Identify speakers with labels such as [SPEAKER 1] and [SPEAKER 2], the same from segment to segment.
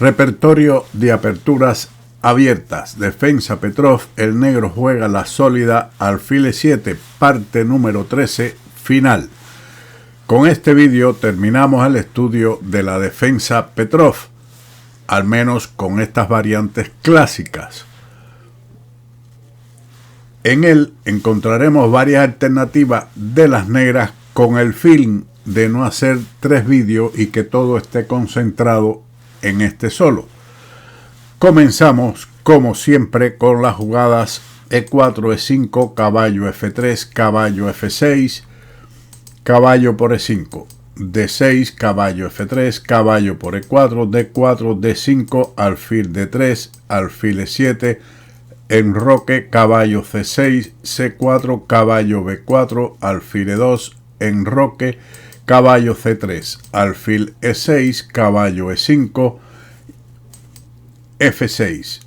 [SPEAKER 1] Repertorio de aperturas abiertas. Defensa Petrov, el negro juega la sólida alfil E7, parte número 13, final. Con este vídeo terminamos el estudio de la defensa Petrov, al menos con estas variantes clásicas. En él encontraremos varias alternativas de las negras con el fin de no hacer 3 vídeos y que todo esté concentrado en este solo. Comenzamos como siempre con las jugadas E4, E5, caballo F3, caballo F6, caballo por E5, D6, caballo F3, caballo por E4, D4, D5, alfil D3, alfil E7, enroque, caballo C6, C4, caballo B4, alfil E2, enroque, caballo C3, alfil E6, caballo E5, F6.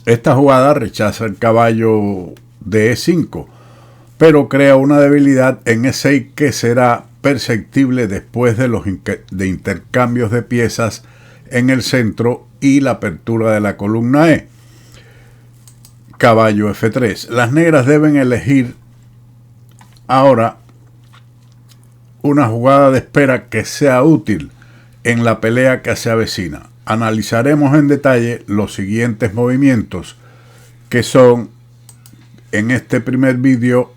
[SPEAKER 1] Esta jugada rechaza el caballo de E5, pero crea una debilidad en E6 que será perceptible después de los intercambios de piezas en el centro y la apertura de la columna E. Caballo F3. Las negras deben elegir ahora una jugada de espera que sea útil en la pelea que se avecina. Analizaremos en detalle los siguientes movimientos, que son en este primer vídeo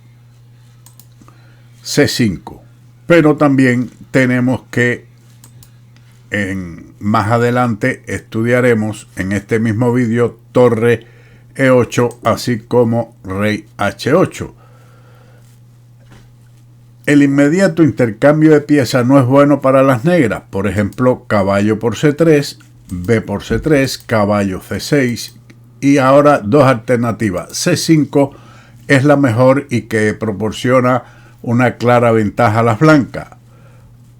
[SPEAKER 1] C5, pero también tenemos que más adelante estudiaremos en este mismo vídeo torre E8, así como rey H8. El inmediato intercambio de piezas no es bueno para las negras. Por ejemplo, caballo por C3, B por C3, caballo C6 y ahora dos alternativas. C5 es la mejor y que proporciona una clara ventaja a las blancas,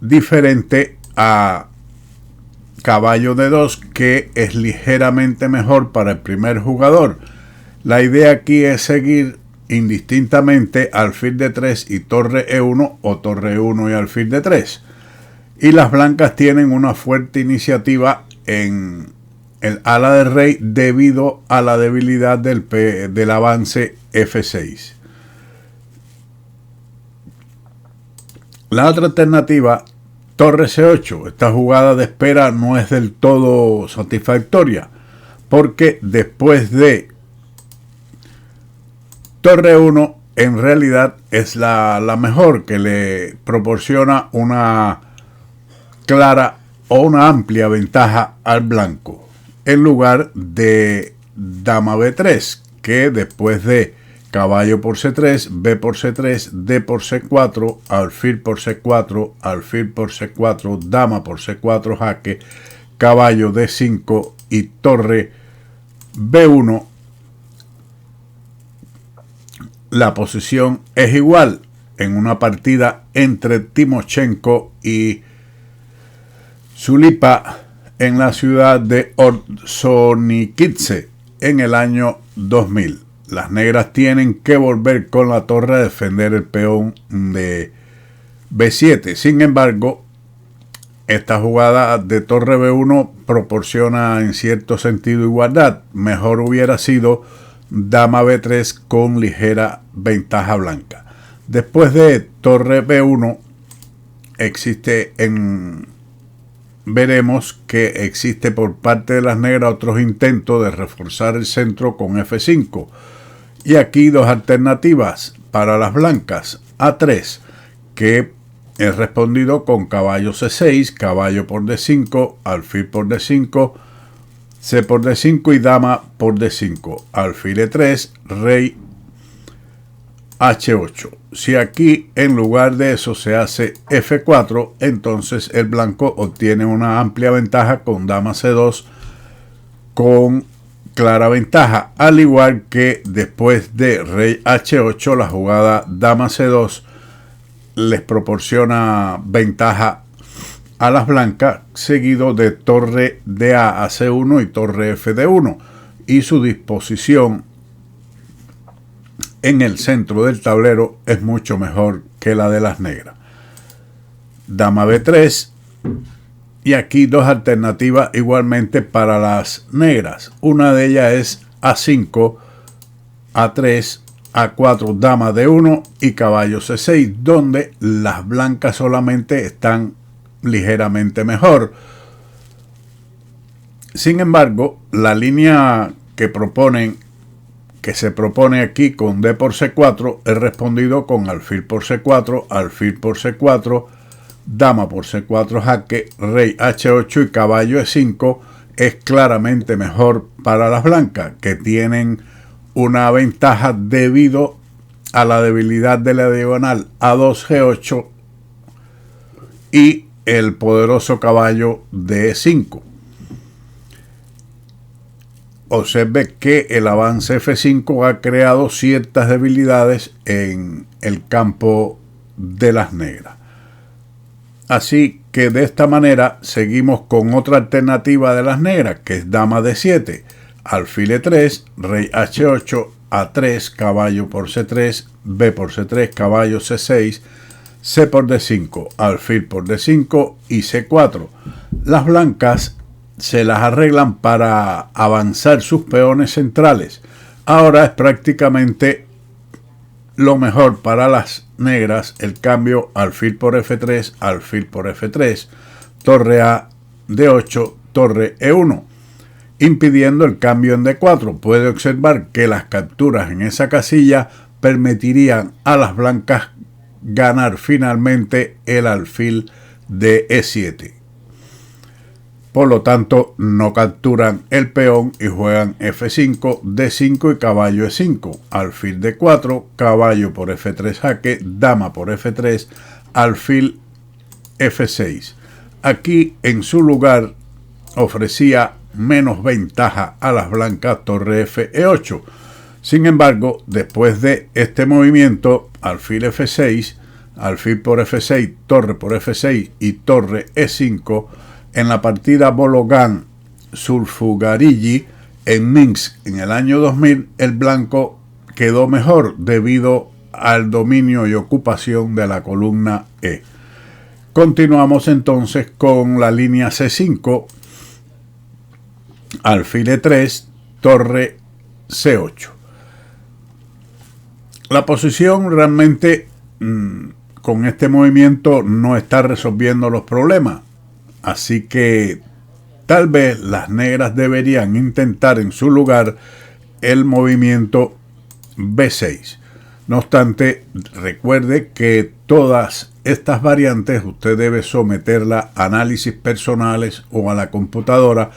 [SPEAKER 1] diferente a caballo D2, que es ligeramente mejor para el primer jugador. La idea aquí es seguir indistintamente alfil D3 y torre E1 o torre E1 y alfil D3. Y las blancas tienen una fuerte iniciativa en el ala del rey debido a la debilidad del avance F6. La otra alternativa, torre C8. Esta jugada de espera no es del todo satisfactoria, porque después de torre 1 en realidad es la mejor, que le proporciona una clara o una amplia ventaja al blanco, en lugar de dama B3, que después de caballo por C3, B por C3, D por C4, alfil por C4, alfil por C4, dama por C4 jaque, caballo D5 y torre B1, la posición es igual en una partida entre Timoshenko y Zulipa en la ciudad de Orzonikidze en el año 2000. Las negras tienen que volver con la torre a defender el peón de B7. Sin embargo, esta jugada de torre B1 proporciona en cierto sentido igualdad. Mejor hubiera sido dama B3 con ligera ventaja blanca. Después de torre B1 veremos que existe por parte de las negras otros intentos de reforzar el centro con F5. Y aquí dos alternativas para las blancas. A3, que es respondido con caballo C6, caballo por D5, alfil por D5, C por D5 y dama por D5, alfil E3, rey H8. Si aquí en lugar de eso se hace F4, entonces el blanco obtiene una amplia ventaja con dama C2 con clara ventaja, al igual que después de rey H8 la jugada dama C2 les proporciona ventaja a las blancas, seguido de torre DA a C1 y torre FD1, y su disposición en el centro del tablero es mucho mejor que la de las negras. Dama B3 Y aquí dos alternativas igualmente para las negras. Una de ellas es A5, A3, A4, dama D1 y caballo C6, donde las blancas solamente están ligeramente mejor. Sin embargo, la línea que se propone aquí con D por C4 es respondido con alfil por C4, alfil por C4, dama por C4 jaque, rey H8 y caballo E5. Es claramente mejor para las blancas, que tienen una ventaja debido a la debilidad de la diagonal A2 G8 y el poderoso caballo de E5. Observe que el avance F5 ha creado ciertas debilidades en el campo de las negras. Así que de esta manera seguimos con otra alternativa de las negras, que es dama D7, alfil E3, rey H8, A3, caballo por C3, B por C3, caballo C6, C por D5, alfil por D5 y C4. Las blancas se las arreglan para avanzar sus peones centrales. Ahora es prácticamente lo mejor para las negras el cambio alfil por F3, alfil por F3, torre A, D8, torre E1, impidiendo el cambio en D4. Puede observar que las capturas en esa casilla permitirían a las blancas ganar finalmente el alfil de E7. Por lo tanto, no capturan el peón y juegan F5, D5 y caballo E5, alfil D4, caballo por F3 jaque, dama por F3, alfil F6. Aquí en su lugar ofrecía menos ventaja a las blancas torre F, E8. Sin embargo, después de este movimiento, alfil F6, alfil por F6, torre por F6 y torre E5, en la partida Bologan-Sulfugarigi en Minsk en el año 2000, el blanco quedó mejor debido al dominio y ocupación de la columna E. Continuamos entonces con la línea C5, alfil E3, torre C8. La posición realmente con este movimiento no está resolviendo los problemas. Así que tal vez las negras deberían intentar en su lugar el movimiento B6. No obstante, recuerde que todas estas variantes usted debe someterlas a análisis personales o a la computadora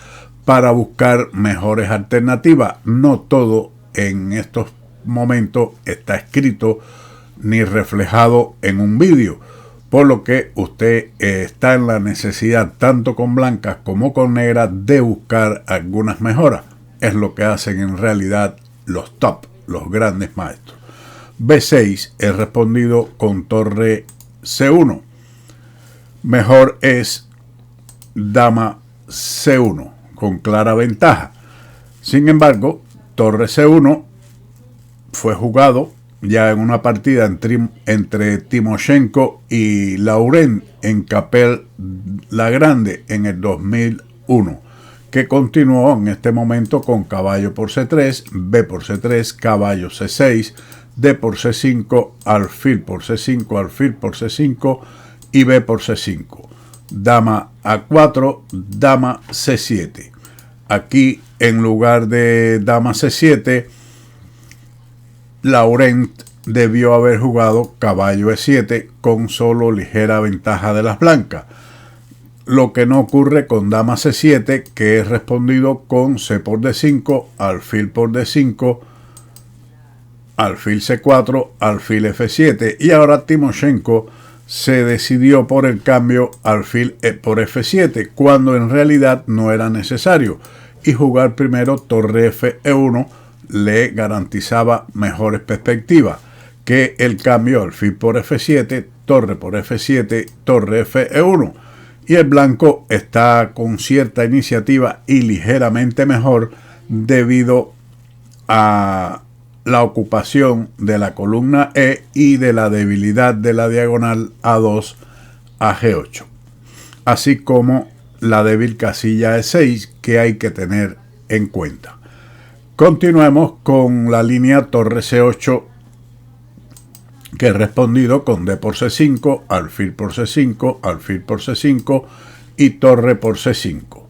[SPEAKER 1] para buscar mejores alternativas. No todo en estos momentos está escrito ni reflejado en un vídeo, por lo que usted está en la necesidad, tanto con blancas como con negras, de buscar algunas mejoras. Es lo que hacen en realidad los top, los grandes maestros. B6 es respondido con torre C1. Mejor es dama C1, con clara ventaja. Sin embargo, torre C1 fue jugado ya en una partida entre Timoshenko y Laurent en Capelle la Grande en el 2001, que continuó en este momento con caballo por C3, B por C3, caballo C6, D por C5, alfil por C5, alfil por C5 y B por C5. Dama A4, dama C7. Aquí, en lugar de dama C7, Laurent debió haber jugado caballo E7 con solo ligera ventaja de las blancas. Lo que no ocurre con dama C7, que es respondido con C por D5, alfil por D5, alfil C4, alfil F7. Y ahora Timoshenko se decidió por el cambio alfil por F7, cuando en realidad no era necesario, y jugar primero torre F, E1 le garantizaba mejores perspectivas que el cambio alfil por F7, torre por F7, torre F, E1. Y el blanco está con cierta iniciativa y ligeramente mejor debido a la ocupación de la columna E y de la debilidad de la diagonal A2 a G8, así como la débil casilla E6 que hay que tener en cuenta. Continuemos con la línea torre C8, que he respondido con D por C5, alfil por C5, alfil por C5 y torre por C5.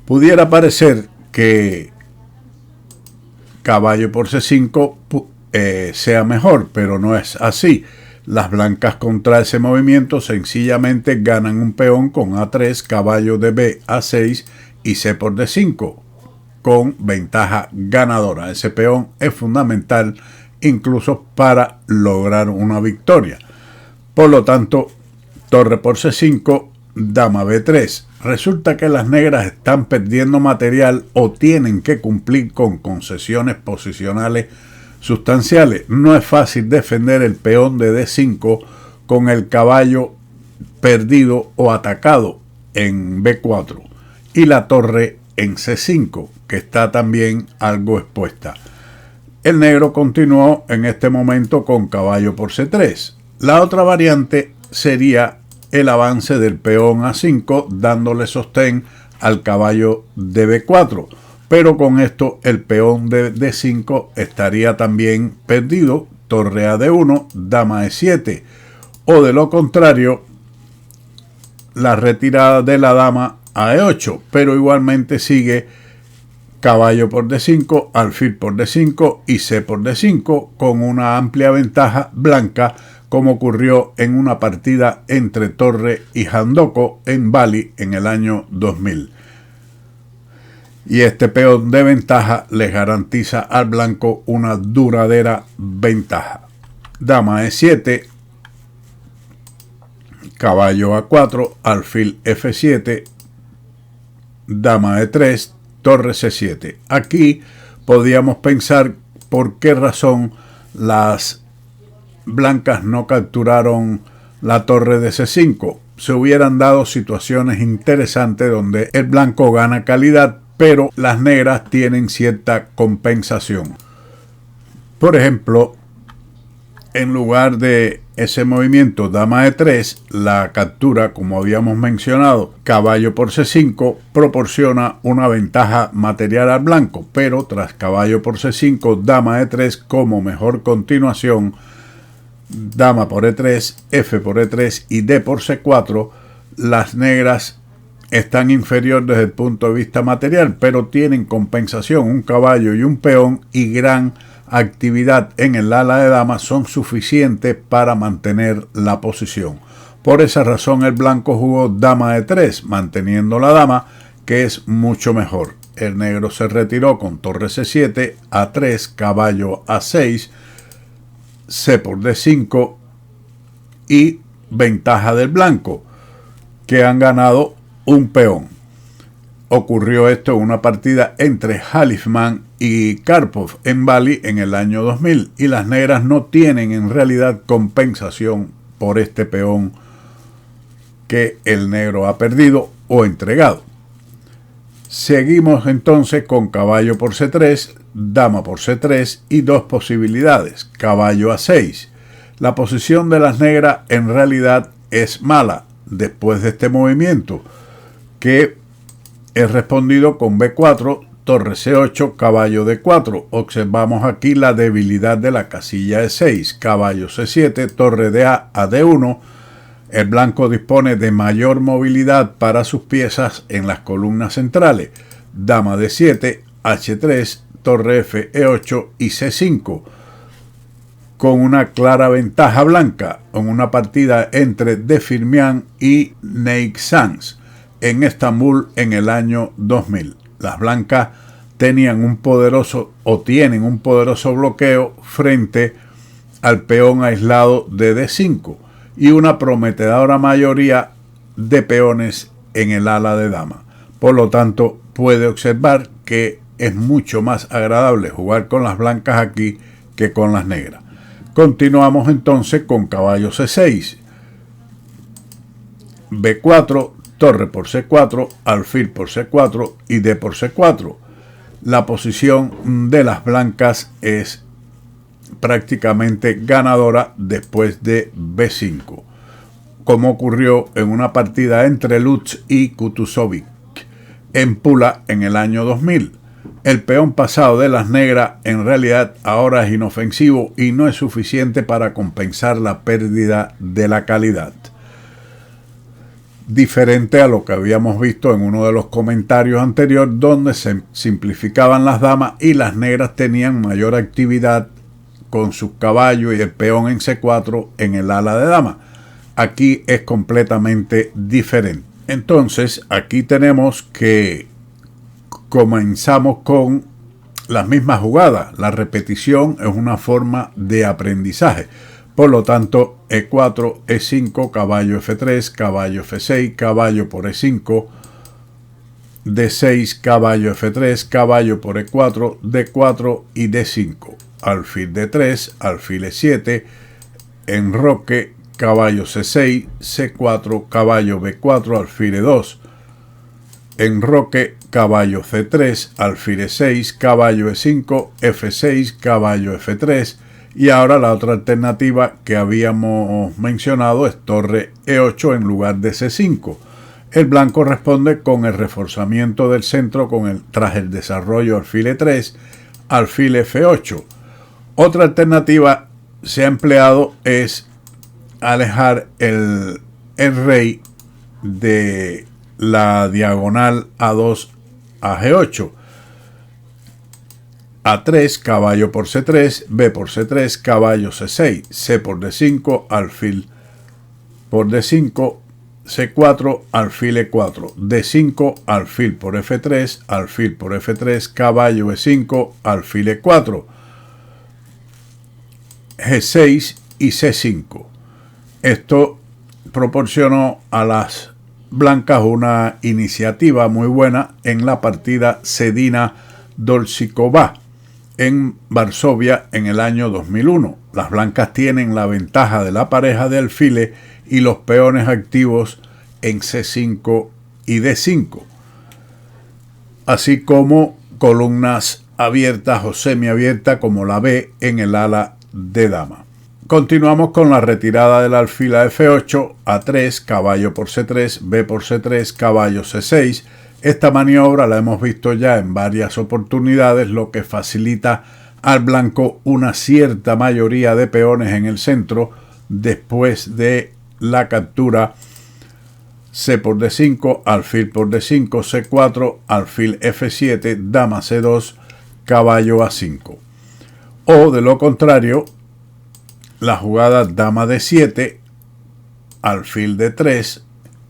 [SPEAKER 1] Pudiera parecer que caballo por C5 sea mejor, pero no es así. Las blancas contra ese movimiento sencillamente ganan un peón con A3, caballo de B, A6 y C por D5 con ventaja ganadora. Ese peón es fundamental incluso para lograr una victoria. Por lo tanto, torre por C5, dama B3. Resulta que las negras están perdiendo material o tienen que cumplir con concesiones posicionales sustanciales. No es fácil defender el peón de D5 con el caballo perdido o atacado en B4 y la torre en C5, que está también algo expuesta. El negro continuó en este momento con caballo por C3. La otra variante sería el avance del peón A5 dándole sostén al caballo de B4, pero con esto el peón de D5 estaría también perdido, torre a D1, dama E7, o de lo contrario la retirada de la dama a E8, pero igualmente sigue caballo por D5, alfil por D5 y C por D5 con una amplia ventaja blanca, como ocurrió en una partida entre Torre y Handoko en Bali en el año 2000. Y este peón de ventaja le garantiza al blanco una duradera ventaja. Dama E7, caballo A4, alfil F7, dama E3, torre C7. Aquí podríamos pensar por qué razón las blancas no capturaron la torre de C5. Se hubieran dado situaciones interesantes donde el blanco gana calidad, pero las negras tienen cierta compensación. Por ejemplo, en lugar de ese movimiento dama E3, la captura, como habíamos mencionado, caballo por C5, proporciona una ventaja material al blanco, pero tras caballo por C5, dama E3 como mejor continuación, dama por E3, F por E3 y D por C4, las negras están inferior desde el punto de vista material, pero tienen compensación, un caballo y un peón y gran actividad en el ala de dama son suficientes para mantener la posición. Por esa razón el blanco jugó dama E3, manteniendo la dama, que es mucho mejor. El negro se retiró con torre C7, A3, caballo A6, C por D5 y ventaja del blanco, que han ganado un peón. Ocurrió esto en una partida entre Halifman y Karpov en Bali en el año 2000 y las negras no tienen en realidad compensación por este peón que el negro ha perdido o entregado. Seguimos entonces con caballo por C3, dama por C3 y dos posibilidades, caballo A6. La posición de las negras en realidad es mala después de este movimiento, que he respondido con B4, torre C8, caballo D4. Observamos aquí la debilidad de la casilla E6, caballo C7, torre de A a D1. El blanco dispone de mayor movilidad para sus piezas en las columnas centrales, dama D7, H3, torre F, E8 y C5, con una clara ventaja blanca en una partida entre De Firmian y Neixans en Estambul en el año 2000. Las blancas tenían un poderoso o tienen un poderoso bloqueo frente al peón aislado de D5 y una prometedora mayoría de peones en el ala de dama. Por lo tanto, puede observar que es mucho más agradable jugar con las blancas aquí que con las negras. Continuamos entonces con caballo C6, B4, torre por C4, alfil por C4 y D por C4. La posición de las blancas es prácticamente ganadora después de B5. como ocurrió en una partida entre Lutz y Kutuzovic en Pula en el año 2000. El peón pasado de las negras en realidad ahora es inofensivo y no es suficiente para compensar la pérdida de la calidad. Diferente a lo que habíamos visto en uno de los comentarios anteriores, donde se simplificaban las damas y las negras tenían mayor actividad con sus caballos y el peón en C4 en el ala de dama. Aquí es completamente diferente. Entonces aquí tenemos que comenzamos con las mismas jugadas. La repetición es una forma de aprendizaje. Por lo tanto, E4, E5, caballo F3, caballo F6, caballo por E5, D6, caballo F3, caballo por E4, D4 y D5. Alfil D3, alfil E7, enroque, caballo C6, C4, caballo B4, alfil E2, enroque, caballo C3, alfil E6, caballo E5, F6, caballo F3, y ahora la otra alternativa que habíamos mencionado es torre E8 en lugar de C5. El blanco responde con el reforzamiento del centro tras el desarrollo alfil E3, alfil F8. Otra alternativa se ha empleado es alejar el rey de la diagonal A2 a G8. A3, caballo por C3, B por C3, caballo C6, C por D5, alfil por D5, C4, alfil E4, D5, alfil por F3, alfil por F3, caballo E5, alfil E4, G6 y C5. Esto proporcionó a las blancas una iniciativa muy buena en la partida Sedina-Dolzhikova en Varsovia en el año 2001. Las blancas tienen la ventaja de la pareja de alfiles y los peones activos en C5 y D5, así como columnas abiertas o semiabiertas como la B en el ala de dama. Continuamos con la retirada del alfil a F8, A3, caballo por C3, B por C3, caballo C6. Esta maniobra la hemos visto ya en varias oportunidades, lo que facilita al blanco una cierta mayoría de peones en el centro después de la captura C por D5, alfil por D5, C4, alfil F7, dama C2, caballo A5. O de lo contrario, la jugada dama D7, alfil D3,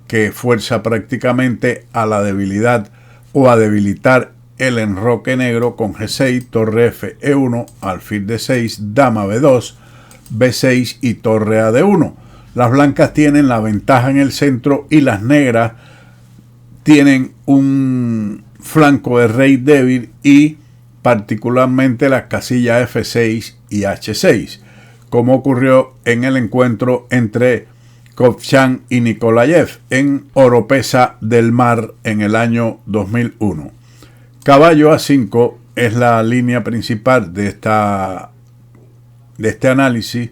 [SPEAKER 1] que fuerza prácticamente a la debilidad o a debilitar el enroque negro con G6, torre F, E1, alfil D6, dama B2, B6 y torre A D1. Las blancas tienen la ventaja en el centro y las negras tienen un flanco de rey débil y particularmente las casillas F6 y H6, como ocurrió en el encuentro entre Kovchan y Nikolayev en Oropesa del Mar en el año 2001. Caballo A5 es la línea principal de este análisis.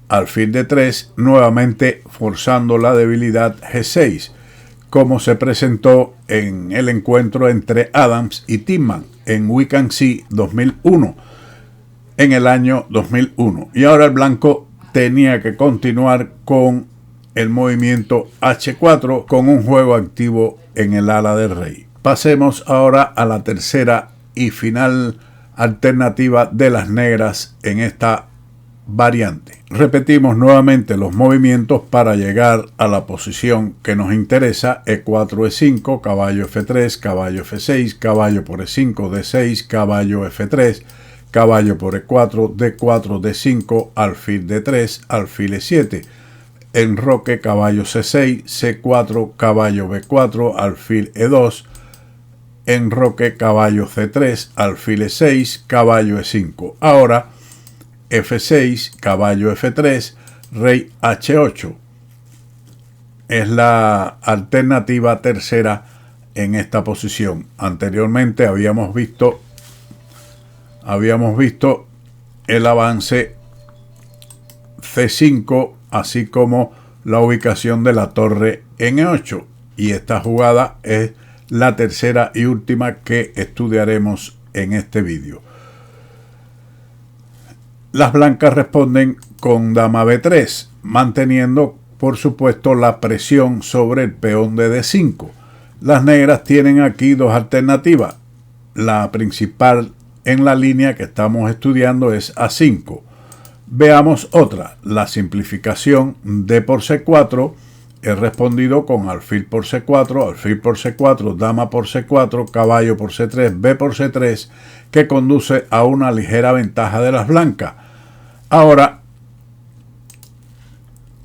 [SPEAKER 1] Alfil D3, nuevamente forzando la debilidad G6, como se presentó en el encuentro entre Adams y Tillman en We Can See 2001, en el año 2001. Y ahora el blanco tenía que continuar con el movimiento H4 con un juego activo en el ala del rey. Pasemos ahora a la tercera y final alternativa de las negras en esta variante. Repetimos nuevamente los movimientos para llegar a la posición que nos interesa: E4, E5, caballo F3, caballo F6, caballo por E5, D6, caballo F3, caballo por E4, D4, D5, alfil D3, alfil E7, enroque, caballo C6, C4, caballo B4, alfil E2, enroque, caballo C3, alfil E6, caballo E5. Ahora F6, caballo F3, rey H8. Es la alternativa tercera en esta posición. Anteriormente habíamos visto el avance C5, así como la ubicación de la torre en E8. Y esta jugada es la tercera y última que estudiaremos en este vídeo. Las blancas responden con dama B3, manteniendo por supuesto la presión sobre el peón de D5. Las negras tienen aquí dos alternativas. La principal en la línea que estamos estudiando es A5. Veamos otra, la simplificación D por C4. He respondido con alfil por C4, alfil por C4, dama por C4, caballo por C3, B por C3, que conduce a una ligera ventaja de las blancas. Ahora,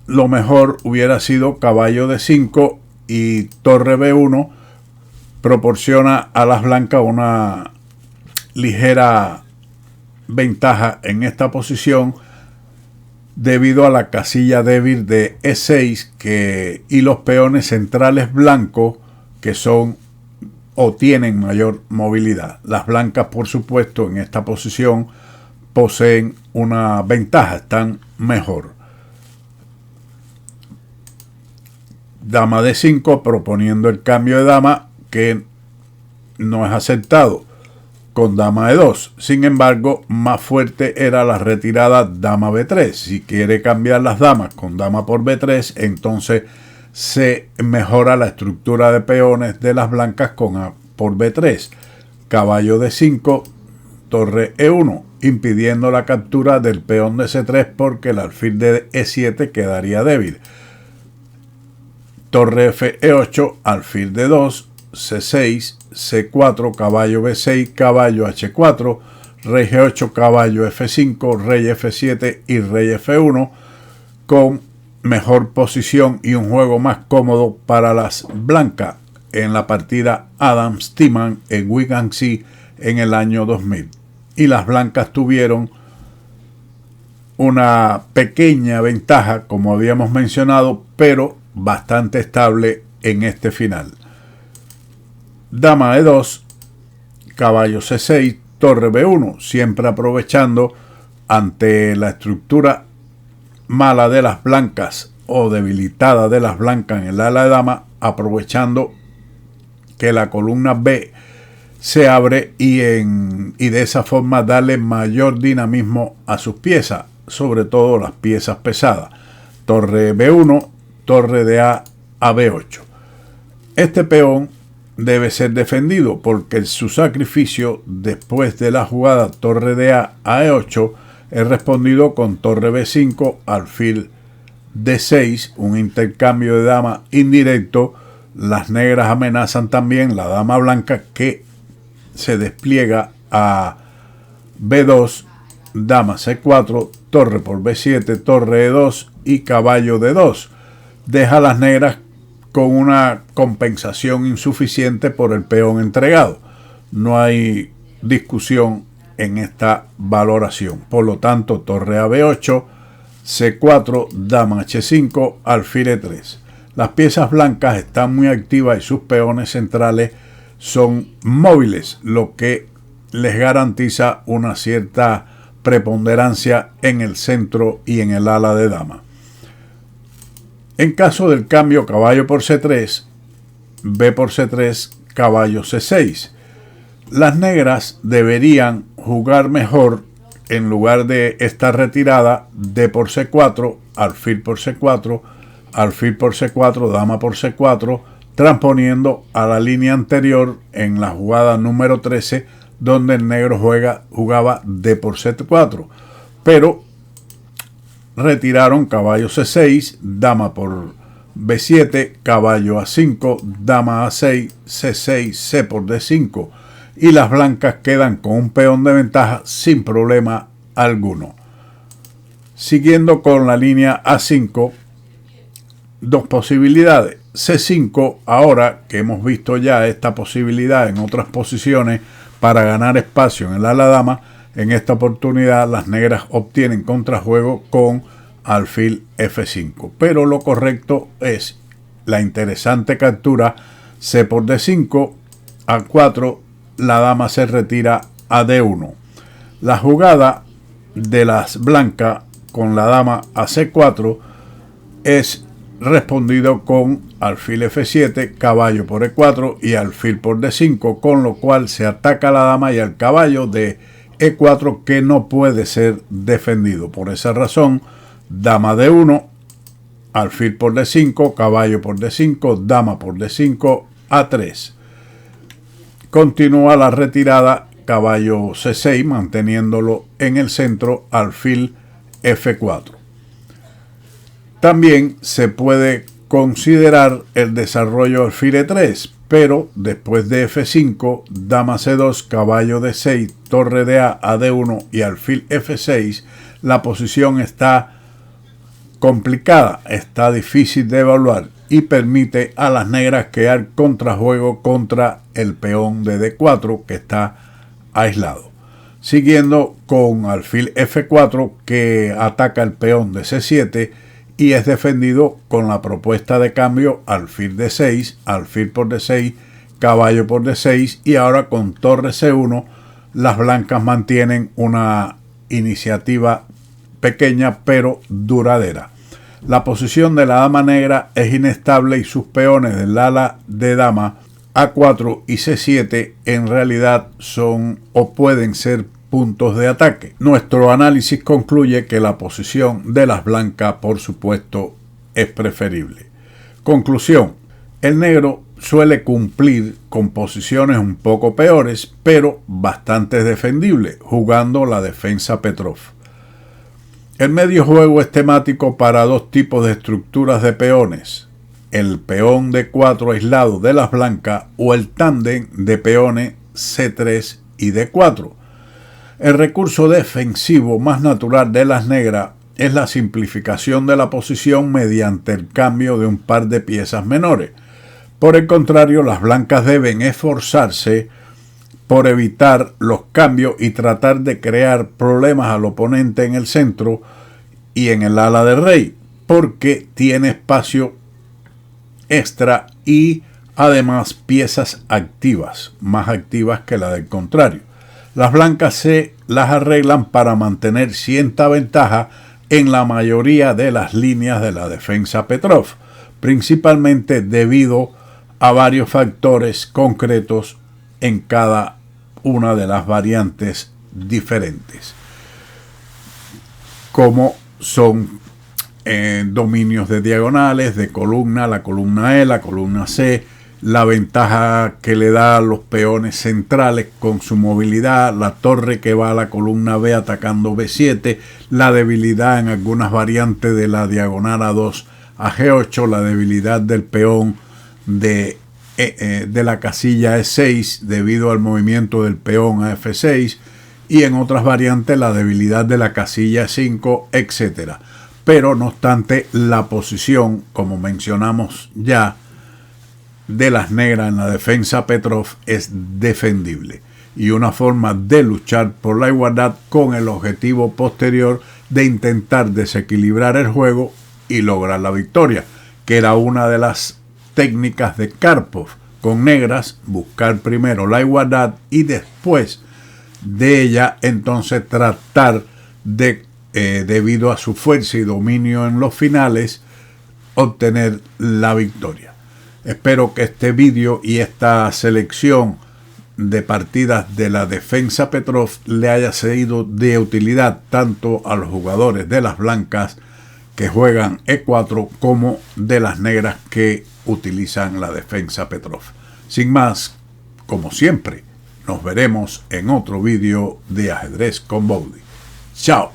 [SPEAKER 1] lo mejor hubiera sido caballo D5 y torre B1, proporciona a las blancas una ligera ventaja en esta posición debido a la casilla débil de E6 y los peones centrales blancos que son o tienen mayor movilidad. Las blancas, por supuesto, en esta posición poseen una ventaja, están mejor. Dama D5 proponiendo el cambio de dama que no es aceptado con dama E2. Sin embargo, más fuerte era la retirada dama B3. Si quiere cambiar las damas con dama por B3, entonces se mejora la estructura de peones de las blancas con A por B3. Caballo D5, torre E1, impidiendo la captura del peón de C3 porque el alfil de E7 quedaría débil. Torre F E8, alfil de 2, C6, C4, caballo B6, caballo H4, rey G8, caballo F5, rey F7 y rey F1, con mejor posición y un juego más cómodo para las blancas en la partida Adam Steeman en Wigan-Sea en el año 2000. Y las blancas tuvieron una pequeña ventaja, como habíamos mencionado, pero bastante estable en este final. Dama E2, caballo C6, torre B1, siempre aprovechando ante la estructura mala de las blancas o debilitada de las blancas en el ala de dama, aprovechando que la columna B se abre y de esa forma darle mayor dinamismo a sus piezas, sobre todo las piezas pesadas. Torre B1, torre de A a B8. Este peón debe ser defendido porque su sacrificio después de la jugada torre de A a E8 es respondido con torre B5, alfil D6, un intercambio de dama indirecto. Las negras amenazan también la dama blanca que se despliega a B2, dama C4, torre por B7, torre E2 y caballo D2. Deja a las negras con una compensación insuficiente por el peón entregado. No hay discusión en esta valoración. Por lo tanto, torre a B8, C4, dama H5, alfil E3. Las piezas blancas están muy activas y sus peones centrales son móviles, lo que les garantiza una cierta preponderancia en el centro y en el ala de dama. En caso del cambio caballo por C3, B por C3, caballo C6, las negras deberían jugar mejor en lugar de esta retirada D por C4, alfil por C4, alfil por C4, dama por C4, transponiendo a la línea anterior en la jugada número 13, donde el negro jugaba D por C4, pero retiraron caballo C6, dama por B7, caballo A5, dama A6, C6, C por D5, y las blancas quedan con un peón de ventaja sin problema alguno. Siguiendo con la línea A5, dos posibilidades. C5, ahora que hemos visto ya esta posibilidad en otras posiciones para ganar espacio en el ala dama, en esta oportunidad las negras obtienen contrajuego con alfil F5. Pero lo correcto es la interesante captura C por D5, A4, la dama se retira a D1. La jugada de las blancas con la dama a C4 es respondido con alfil F7, caballo por E4 y alfil por D5, con lo cual se ataca a la dama y al caballo de E4 que no puede ser defendido. Por esa razón, dama D1, alfil por D5, caballo por D5, dama por D5, A3. Continúa la retirada, caballo C6, manteniéndolo en el centro, alfil F4. También se puede considerar el desarrollo alfil E3, pero después de F5, dama C2, caballo D6, torre de A D1 y alfil F6, la posición está complicada, está difícil de evaluar y permite a las negras crear contrajuego contra el peón de D4 que está aislado. Siguiendo con alfil F4 que ataca el peón de C7 y es defendido con la propuesta de cambio alfil D6, alfil por D6, caballo por D6 y ahora con torre C1 las blancas mantienen una iniciativa pequeña pero duradera. La posición de la dama negra es inestable y sus peones del ala de dama A4 y C7 en realidad son o pueden ser puntos de ataque. Nuestro análisis concluye que la posición de las blancas, por supuesto, es preferible. Conclusión: el negro suele cumplir con posiciones un poco peores, pero bastante defendibles, jugando la defensa Petrov. El medio juego es temático para dos tipos de estructuras de peones: el peón D4 aislado de las blancas o el tándem de peones C3 y D4. El recurso defensivo más natural de las negras es la simplificación de la posición mediante el cambio de un par de piezas menores. Por el contrario, las blancas deben esforzarse por evitar los cambios y tratar de crear problemas al oponente en el centro y en el ala del rey, porque tiene espacio extra y además piezas activas, más activas que la del contrario. Las blancas se las arreglan para mantener cierta ventaja en la mayoría de las líneas de la defensa Petrov, principalmente debido a varios factores concretos en cada una de las variantes diferentes, como son dominios de diagonales, de columna, la columna E, la columna C, la ventaja que le da a los peones centrales con su movilidad, la torre que va a la columna B atacando B7, la debilidad en algunas variantes de la diagonal A2 a G8, la debilidad del peón de la casilla E6 debido al movimiento del peón a F6 y en otras variantes la debilidad de la casilla E5, etc. Pero no obstante, la posición, como mencionamos ya, de las negras en la defensa Petrov es defendible y una forma de luchar por la igualdad con el objetivo posterior de intentar desequilibrar el juego y lograr la victoria, que era una de las técnicas de Karpov con negras: buscar primero la igualdad y después de ella entonces tratar de, debido a su fuerza y dominio en los finales, obtener la victoria. Espero que este vídeo y esta selección de partidas de la defensa Petrov le haya sido de utilidad tanto a los jugadores de las blancas que juegan E4 como de las negras que utilizan la defensa Petrov. Sin más, como siempre, nos veremos en otro vídeo de Ajedrez con Bowdy. ¡Chao!